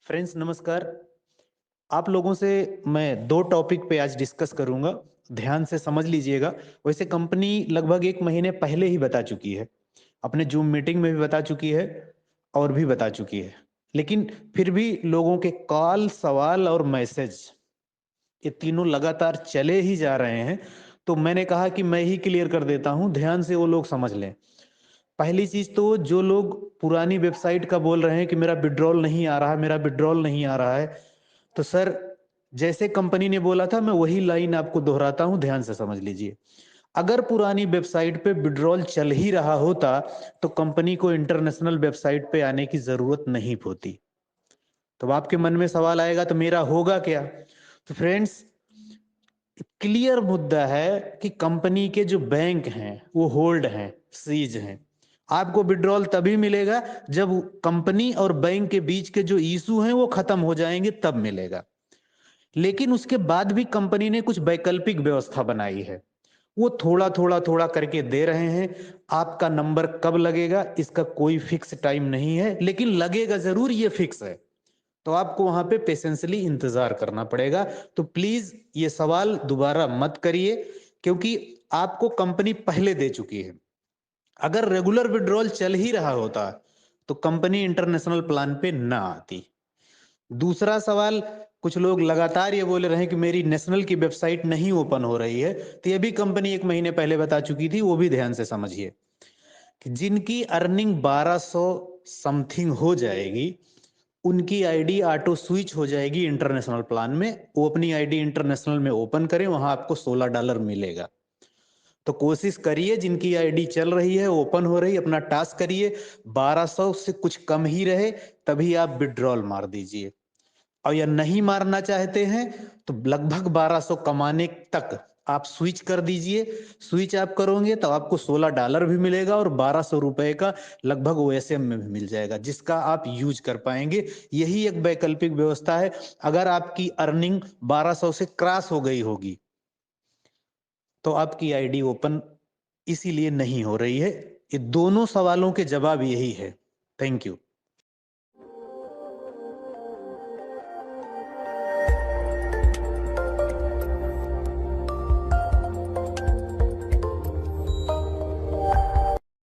Friends नमस्कार। आप लोगों से मैं 2 टॉपिक पे आज डिस्कस करूँगा, ध्यान से समझ लीजिएगा। वैसे कंपनी लगभग 1 महीने पहले ही बता चुकी है, अपने ज़ूम मीटिंग में भी बता चुकी है और भी बता चुकी है। लेकिन फिर भी लोगों के कॉल, सवाल और मैसेज ये तीनों लगातार चले ही जा रहे हैं, तो मैंने कहा कि मैं ही क्लियर कर देता हूँ, ध्यान से वो लोग समझ लें। पहली चीज़ तो जो लोग पुरानी वेबसाइट का बोल रहे हैं कि मेरा विथड्रॉल नहीं आ रहा है, मेरा विथड्रॉल नहीं आ रहा है, तो सर जैसे कंपनी ने बोला था मैं वही लाइन आपको दोहराता हूं, ध्यान से समझ लीजिए। अगर पुरानी वेबसाइट पे विथड्रॉल चल ही रहा होता तो कंपनी को इंटरनेशनल वेबसाइट पे आने की जरूरत नहीं होती। तो आपके मन में सवाल आएगा तो मेरा होगा क्या? तो फ्रेंड्स, क्लियर मुद्दा है कि कंपनी के जो बैंक हैं वो होल्ड हैं, सीज हैं। आपको विड्रॉल तभी मिलेगा जब कंपनी और बैंक के बीच के जो इशू हैं वो खत्म हो जाएंगे, तब मिलेगा। लेकिन उसके बाद भी कंपनी ने कुछ वैकल्पिक व्यवस्था बनाई है। वो थोड़ा थोड़ा थोड़ा करके दे रहे हैं। आपका नंबर कब लगेगा इसका कोई फिक्स टाइम नहीं है, लेकिन लगेगा जरूर, ये फिक्स है। तो आपको वहां पे पेशेंसली इंतजार करना पड़ेगा। तो प्लीज ये सवाल दोबारा मत करिए, क्योंकि आपको कंपनी पहले दे चुकी है। अगर रेगुलर विड्रॉल चल ही रहा होता तो कंपनी इंटरनेशनल प्लान पे ना आती। दूसरा सवाल, कुछ लोग लगातार ये बोल रहे हैं कि मेरी नेशनल की वेबसाइट नहीं ओपन हो रही है, तो ये भी कंपनी 1 महीने पहले बता चुकी थी, वो भी ध्यान से समझिए कि जिनकी अर्निंग 1200 समथिंग हो जाएगी उनकी आईडी ऑटो स्विच हो जाएगी इंटरनेशनल प्लान में। वो अपनी आईडी इंटरनेशनल में ओपन करें, वहां आपको $16 मिलेगा। तो कोशिश करिए, जिनकी आईडी चल रही है, ओपन हो रही, अपना टास्क करिए, 1200 से कुछ कम ही रहे, तभी आप विड्रॉल मार दीजिए। और या नहीं मारना चाहते हैं तो लगभग 1200 कमाने तक आप स्विच कर दीजिए। स्विच आप करोगे तो आपको $16 भी मिलेगा और 1200 रुपए का लगभग ओएसएम में भी मिल जाएगा, जिसका आप यूज कर पाएंगे। यही एक वैकल्पिक व्यवस्था है। अगर आपकी अर्निंग 1200 से क्रॉस हो गई होगी तो आपकी आईडी ओपन इसीलिए नहीं हो रही है। ये दोनों सवालों के जवाब यही है। Thank you.